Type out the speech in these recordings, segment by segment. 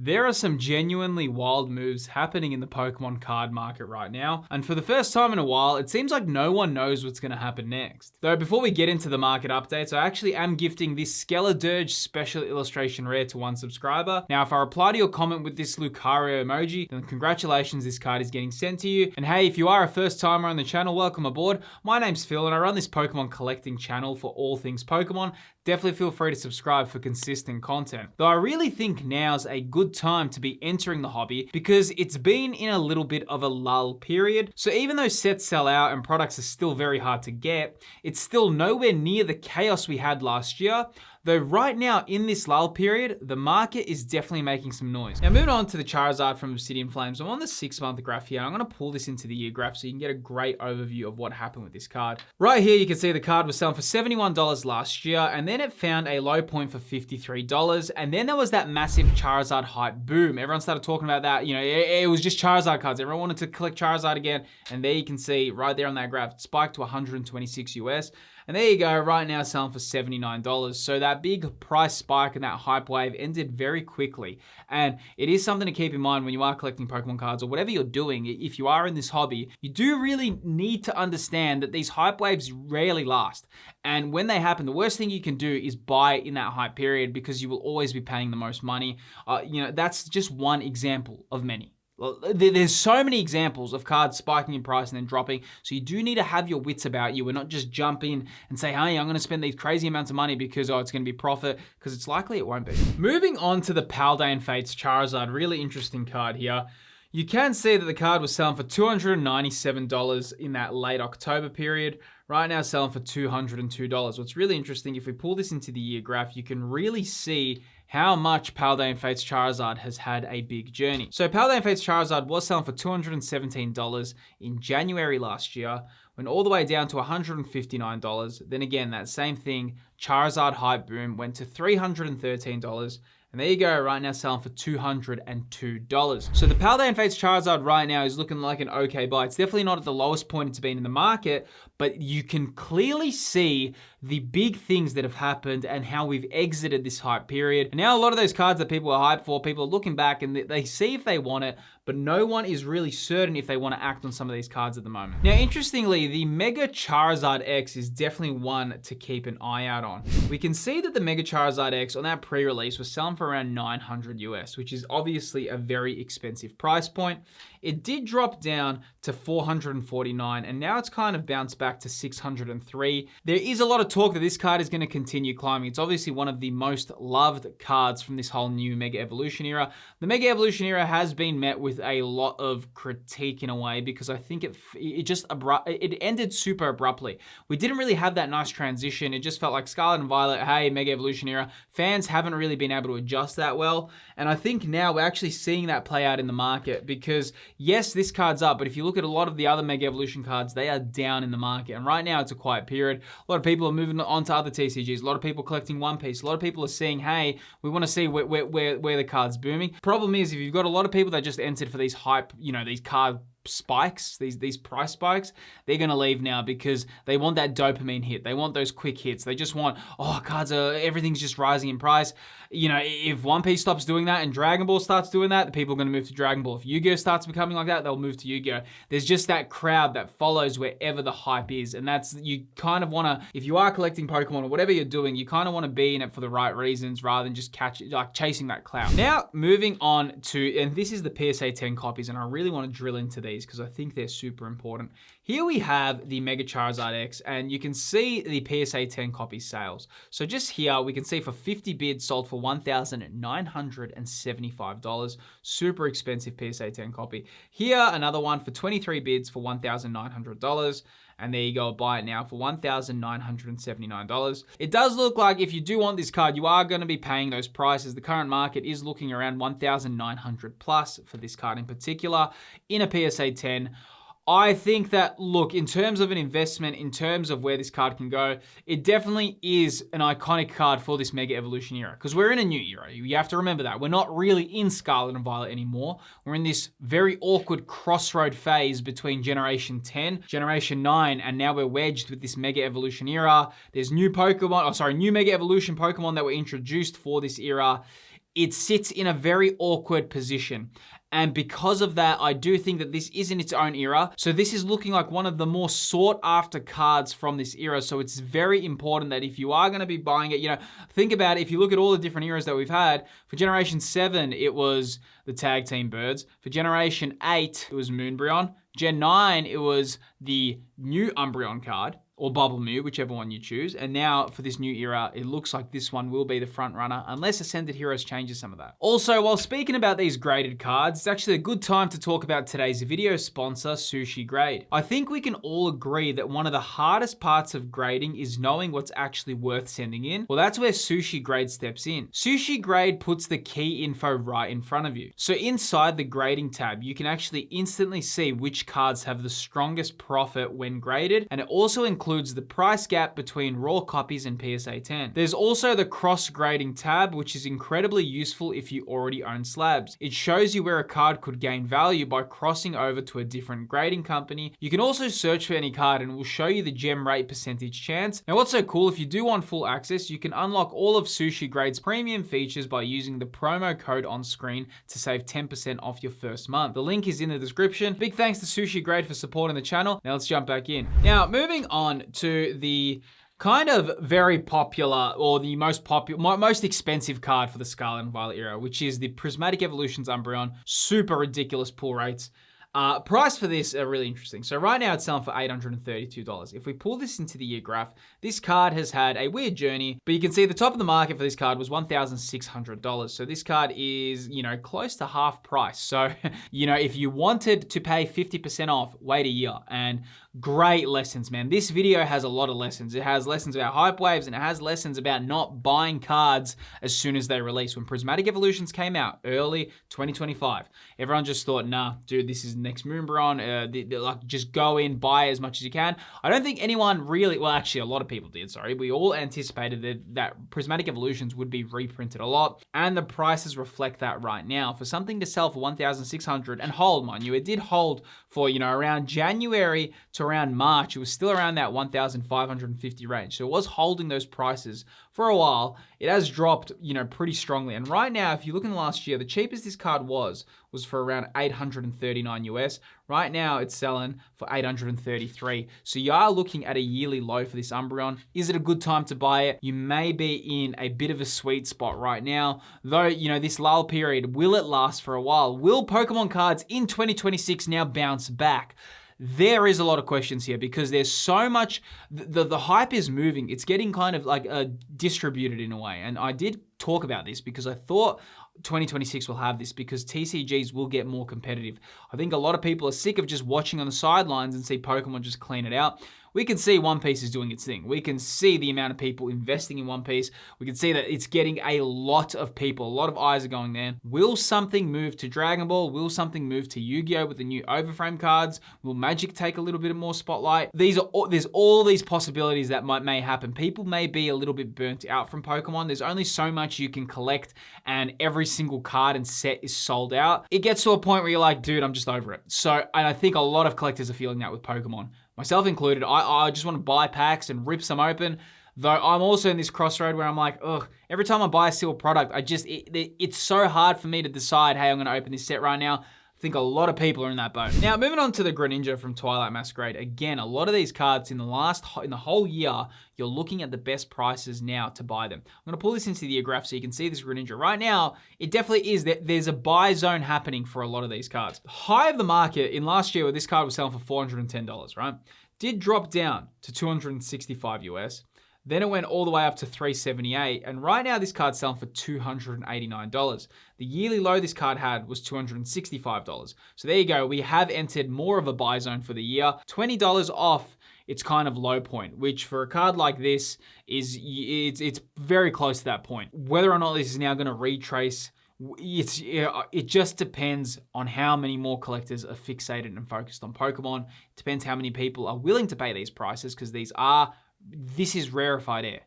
There are some genuinely wild moves happening in the Pokemon card market right now, and for the first time in a while, it seems like no one knows what's going to happen next. Though before we get into the market updates, I actually am gifting this Skeledirge special illustration rare to one subscriber. Now, if I reply to your comment with this Lucario emoji, then congratulations, this card is getting sent to you. And hey, if you are a first timer on the channel, welcome aboard. My name's Phil and I run this Pokemon collecting channel for all things Pokemon. Definitely feel free to subscribe for consistent content. Though I really think now's a good time to be entering the hobby because it's been in a little bit of a lull period. So even though sets sell out and products are still very hard to get, it's still nowhere near the chaos we had last year. Though right now in this lull period, the market is definitely making some noise. Now moving on to the Charizard from Obsidian Flames, I'm on the 6-month graph here. I'm gonna pull this into the year graph so you can get a great overview of what happened with this card. Right here, you can see the card was selling for $71 last year, and then it found a low point for $53. And then there was that massive Charizard hype boom. Everyone started talking about that. You know, it was just Charizard cards. Everyone wanted to collect Charizard again. And there you can see right there on that graph, it spiked to 126 US. And there you go, right now selling for $79. So that big price spike and that hype wave ended very quickly. And it is something to keep in mind when you are collecting Pokemon cards or whatever you're doing. If you are in this hobby, you do really need to understand that these hype waves rarely last. And when they happen, the worst thing you can do is buy in that hype period because you will always be paying the most money. That's just one example of many. There's so many examples of cards spiking in price and then dropping. So you do need to have your wits about you and not just jump in and say, hey, I'm going to spend these crazy amounts of money because, it's going to be profit, because it's likely it won't be. Moving on to the Paldean Fates Charizard, really interesting card here. You can see that the card was selling for $297 in that late October period. Right now selling for $202. What's really interesting, if we pull this into the year graph, you can really see how much Paldean Fates Charizard has had a big journey. So Paldean Fates Charizard was selling for $217 in January last year, went all the way down to $159. Then again, that same thing, Charizard hype boom, went to $313. And there you go, right now selling for $202. So the Paldean Fates Charizard right now is looking like an okay buy. It's definitely not at the lowest point it's been in the market, but you can clearly see the big things that have happened and how we've exited this hype period. And now a lot of those cards that people are hyped for, people are looking back and they see if they want it, but no one is really certain if they want to act on some of these cards at the moment. Now, interestingly, the Mega Charizard X is definitely one to keep an eye out on. We can see that the Mega Charizard X on that pre-release was selling for around 900 US, which is obviously a very expensive price point. It did drop down to 449, and now it's kind of bounced back to 603. There is a lot of talk that this card is going to continue climbing. It's obviously one of the most loved cards from this whole new Mega Evolution era. The Mega Evolution era has been met with a lot of critique in a way because I think it ended super abruptly. We didn't really have that nice transition. It just felt like Scarlet and Violet, hey, Mega Evolution era. Fans haven't really been able to adjust that well. And I think now we're actually seeing that play out in the market because yes, this card's up, but if you look at a lot of the other Mega Evolution cards, they are down in the market. And right now it's a quiet period. A lot of people are moving on to other TCGs. A lot of people collecting One Piece. A lot of people are saying, hey, we want to see where the card's booming. Problem is, if you've got a lot of people that just entered for these hype, these card spikes, these price spikes, they're going to leave now because they want that dopamine hit. They want those quick hits. They just want, everything's just rising in price. If One Piece stops doing that and Dragon Ball starts doing that, the people are going to move to Dragon Ball. If Yu-Gi-Oh starts becoming like that, they'll move to Yu-Gi-Oh. There's just that crowd that follows wherever the hype is. And that's, you kind of want to, if you are collecting Pokemon or whatever you're doing, you kind of want to be in it for the right reasons rather than just chasing that cloud. Now, moving on to, and this is the PSA 10 copies, and I really want to drill into these because I think they're super important. Here we have the Mega Charizard X, and you can see the PSA 10 copy sales. So just here, we can see for 50 bids sold for $1,975. Super expensive PSA 10 copy. Here, another one for 23 bids for $1,900. And there you go, buy it now for $1,979. It does look like if you do want this card, you are going to be paying those prices. The current market is looking around $1,900 plus for this card in particular in a PSA 10. I think that, look, in terms of an investment, in terms of where this card can go, it definitely is an iconic card for this Mega Evolution era because we're in a new era. You have to remember that. We're not really in Scarlet and Violet anymore. We're in this very awkward crossroad phase between Generation 10, Generation 9, and now we're wedged with this Mega Evolution era. There's new Mega Evolution Pokemon that were introduced for this era. it sits in a very awkward position. And because of that, I do think that this is in its own era. So this is looking like one of the more sought after cards from this era. So it's very important that if you are going to be buying it, think about it. If you look at all the different eras that we've had, for Generation 7, it was the Tag Team Birds. For Generation 8, it was Moonbreon. Gen 9, it was the new Umbreon card, or Bubble Mew, whichever one you choose. And now for this new era, it looks like this one will be the front runner, unless Ascended Heroes changes some of that. Also, while speaking about these graded cards, it's actually a good time to talk about today's video sponsor, Sushi Grade. I think we can all agree that one of the hardest parts of grading is knowing what's actually worth sending in. Well, that's where Sushi Grade steps in. Sushi Grade puts the key info right in front of you. So inside the grading tab, you can actually instantly see which cards have the strongest profit when graded, and it also includes the price gap between raw copies and PSA 10. There's also the cross grading tab, which is incredibly useful if you already own slabs. It shows you where a card could gain value by crossing over to a different grading company. You can also search for any card and it will show you the gem rate percentage chance. Now what's so cool, if you do want full access, you can unlock all of Sushi Grade's premium features by using the promo code on screen to save 10% off your first month. The link is in the description. Big thanks to Sushi Grade for supporting the channel. Now let's jump back in. Now moving on to the kind of very popular, or the most expensive card for the Scarlet and Violet era, which is the Prismatic Evolutions Umbreon. Super ridiculous pull rates. Price for this are really interesting. So right now it's selling for $832. If we pull this into the year graph, this card has had a weird journey, but you can see the top of the market for this card was $1,600. So this card is, close to half price. So, if you wanted to pay 50% off, wait a year. And great lessons, man. This video has a lot of lessons. It has lessons about hype waves, and it has lessons about not buying cards as soon as they release. When Prismatic Evolutions came out early 2025, everyone just thought, nah, dude, this is next Moonbreon. Just go in, buy as much as you can. I don't think anyone really, well, actually a lot of people did, sorry. We all anticipated that Prismatic Evolutions would be reprinted a lot, and the prices reflect that right now. For something to sell for $1,600 and hold, mind you, it did hold for, around January to around March. It was still around that 1,550 range. So it was holding those prices for a while. It has dropped, pretty strongly. And right now, if you look in the last year, the cheapest this card was for around $839 US. Right now, it's selling for $833. So you are looking at a yearly low for this Umbreon. Is it a good time to buy it? You may be in a bit of a sweet spot right now. Though, this lull period, will it last for a while? Will Pokemon cards in 2026 now bounce back? There is a lot of questions here because there's so much, the hype is moving. It's getting kind of like distributed in a way. And I did talk about this because I thought 2026 will have this because TCGs will get more competitive. I think a lot of people are sick of just watching on the sidelines and see Pokemon just clean it out. We can see One Piece is doing its thing. We can see the amount of people investing in One Piece. We can see that it's getting a lot of people. A lot of eyes are going there. Will something move to Dragon Ball? Will something move to Yu-Gi-Oh! With the new Overframe cards? Will Magic take a little bit more spotlight? There's all these possibilities that may happen. People may be a little bit burnt out from Pokemon. There's only so much you can collect, and every single card and set is sold out. It gets to a point where you're like, dude, I'm just over it. So, and I think a lot of collectors are feeling that with Pokemon. Myself included. I just want to buy packs and rip some open. Though I'm also in this crossroad where I'm like, ugh, every time I buy a sealed product, it's so hard for me to decide, hey, I'm going to open this set right now. I think a lot of people are in that boat. Now, moving on to the Greninja from Twilight Masquerade. Again, a lot of these cards in the whole year, you're looking at the best prices now to buy them. I'm going to pull this into the year graph so you can see this Greninja. Right now, it definitely is that there's a buy zone happening for a lot of these cards. High of the market in last year where this card was selling for $410, right? Did drop down to $265 US. Then it went all the way up to $378, and right now this card's selling for $289. The yearly low this card had was $265. So there you go, we have entered more of a buy zone for the year. $20 off its kind of low point, which for a card like this it's very close to that point. Whether or not this is now going to retrace, it just depends on how many more collectors are fixated and focused on Pokemon. It depends how many people are willing to pay these prices, because this is rarefied air.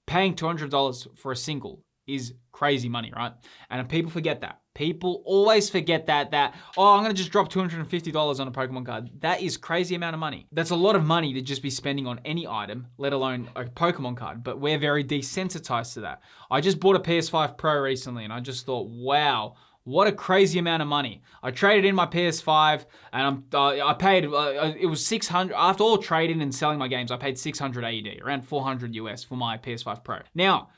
Paying $200 for a single is crazy money, right? And people forget that. People always forget that, oh, I'm gonna just drop $250 on a Pokemon card. That is crazy amount of money. That's a lot of money to just be spending on any item, let alone a Pokemon card, but we're very desensitized to that. I just bought a PS5 Pro recently and I just thought, wow, what a crazy amount of money. I traded in my PS5 and I paid, it was 600, after all trading and selling my games, I paid 600 AED, around 400 US for my PS5 Pro. Now,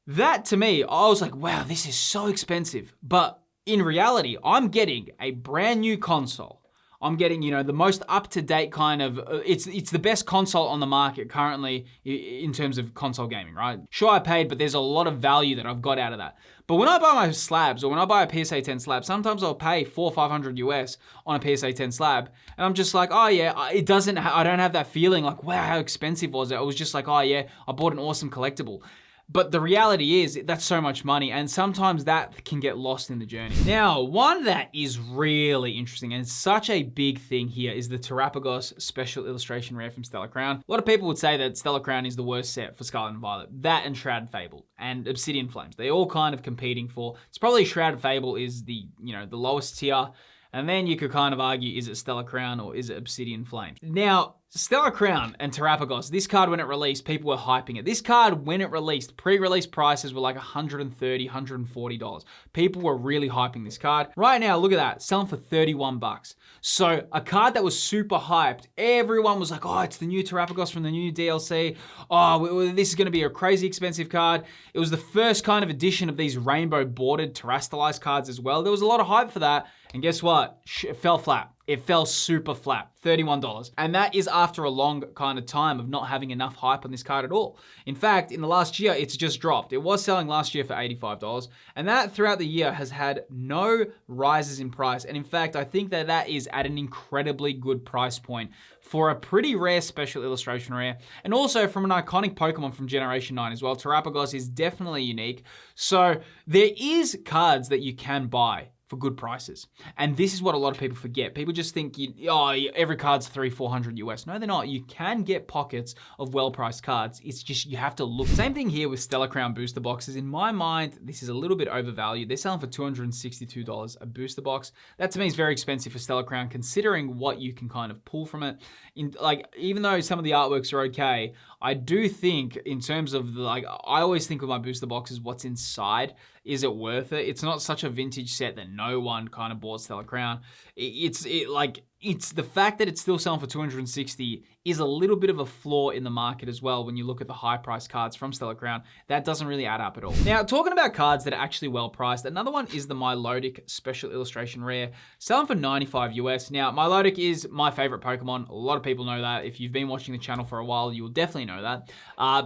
that to me, I was like, wow, this is so expensive. But in reality, I'm getting a brand new console. I'm getting, the most up-to-date kind of, it's the best console on the market currently in terms of console gaming, right? Sure, I paid, but there's a lot of value that I've got out of that. But when I buy my slabs, or when I buy a PSA 10 slab, sometimes I'll pay $400 or $500 US on a PSA 10 slab, and I'm just like, oh yeah, I don't have that feeling like, wow, how expensive was it? I was just like, oh yeah, I bought an awesome collectible. But the reality is that's so much money, and sometimes that can get lost in the journey. Now, one that is really interesting and such a big thing here is the Terapagos Special Illustration Rare from Stellar Crown. A lot of people would say that Stellar Crown is the worst set for Scarlet and Violet. That and Shrouded Fable and Obsidian Flames. They're all kind of competing for, it's probably Shrouded Fable is the lowest tier. And then you could kind of argue, is it Stellar Crown or is it Obsidian Flames? Now, Stellar Crown and Terapagos, this card when it released, people were hyping it. This card when it released, pre-release prices were like $130, $140. People were really hyping this card. Right now, look at that, selling for 31 bucks. So a card that was super hyped, everyone was like, oh, it's the new Terapagos from the new DLC. Oh, this is gonna be a crazy expensive card. It was the first kind of edition of these rainbow bordered terastallized cards as well. There was a lot of hype for that. And guess what? It fell flat. It fell super flat, $31. And that is after a long kind of time of not having enough hype on this card at all. In fact, in the last year, it's just dropped. It was selling last year for $85. And that throughout the year has had no rises in price. And in fact, I think that is at an incredibly good price point for a pretty rare special illustration rare. And also from an iconic Pokemon from Generation 9 as well. Terapagos is definitely unique. So there is cards that you can buy for good prices. And this is what a lot of people forget. People just think, every card's $300-400 US. No, they're not. You can get pockets of well-priced cards. It's just, you have to look. Same thing here with Stellar Crown booster boxes. In my mind, this is a little bit overvalued. They're selling for $262 a booster box. That to me is very expensive for Stellar Crown, considering what you can kind of pull from it. Even though some of the artworks are okay, I do think in terms of I always think of my booster boxes, what's inside. Is it worth it? It's not such a vintage set that no one kind of bought Stellar Crown. It's the fact that it's still selling for $260 is a little bit of a flaw in the market as well when you look at the high price cards from Stellar Crown. That doesn't really add up at all. Now, talking about cards that are actually well priced, another one is the Milotic Special Illustration Rare, selling for $95 US. Now, Milotic is my favorite Pokemon. A lot of people know that. If you've been watching the channel for a while, you will definitely know that.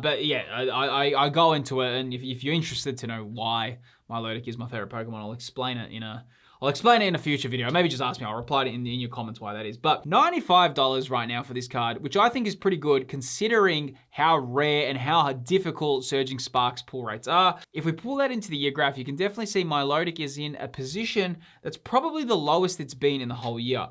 But yeah, I go into it, and if you're interested to know why Milotic is my favorite Pokemon, I'll explain it in a future video. Maybe just ask me. I'll reply to in your comments why that is. But $95 right now for this card, which I think is pretty good considering how rare and how difficult Surging Sparks pull rates are. If we pull that into the year graph, you can definitely see Milotic is in a position that's probably the lowest it's been in the whole year.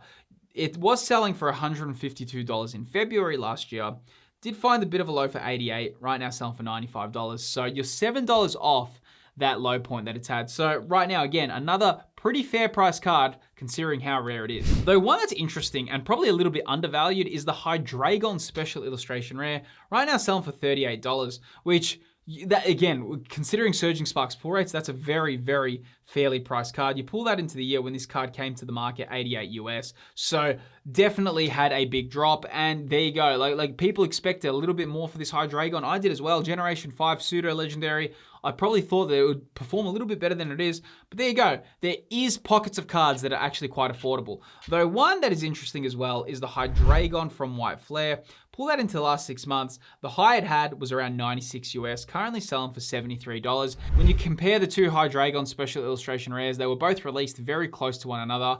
It was selling for $152 in February last year. Did find a bit of a low for $88. Right now selling for $95. So you're $7 off that low point that it's had. So right now, again, another pretty fair price card considering how rare it is. Though one that's interesting and probably a little bit undervalued is the Hydreigon Special Illustration Rare. Right now selling for $38, which that again, considering Surging Sparks pull rates, that's a very, very fairly priced card. You pull that into the year when this card came to the market, 88 US. So definitely had a big drop, and there you go. Like people expected a little bit more for this Hydreigon. I did as well. Generation 5 pseudo legendary. I probably thought that it would perform a little bit better than it is, but there you go. There is pockets of cards that are actually quite affordable. Though one that is interesting as well is the Hydreigon from White Flare. Pull that into the last 6 months. The high it had was around 96 US, currently selling for $73. When you compare the two Hydreigon Special Illustration Rares, they were both released very close to one another.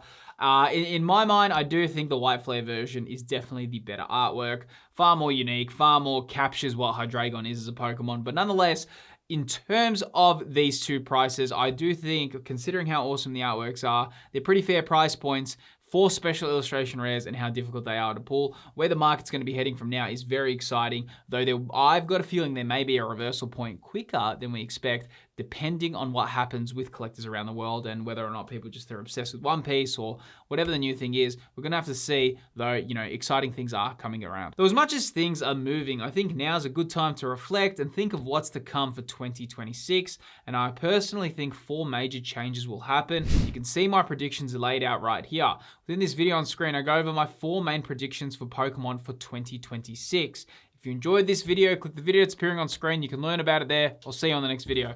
In my mind, I do think the White Flare version is definitely the better artwork, far more unique, far more captures what Hydreigon is as a Pokemon, but nonetheless, in terms of these two prices, I do think, considering how awesome the artworks are, they're pretty fair price points for special illustration rares and how difficult they are to pull. Where the market's going to be heading from now is very exciting, though I've got a feeling there may be a reversal point quicker than we expect depending on what happens with collectors around the world and whether or not people just are obsessed with One Piece or whatever the new thing is. We're going to have to see, though, exciting things are coming around. Though as much as things are moving, I think now is a good time to reflect and think of what's to come for 2026. And I personally think 4 major changes will happen. You can see my predictions laid out right here. Within this video on screen, I go over my 4 main predictions for Pokemon for 2026. If you enjoyed this video, click the video that's appearing on screen. You can learn about it there. I'll see you on the next video.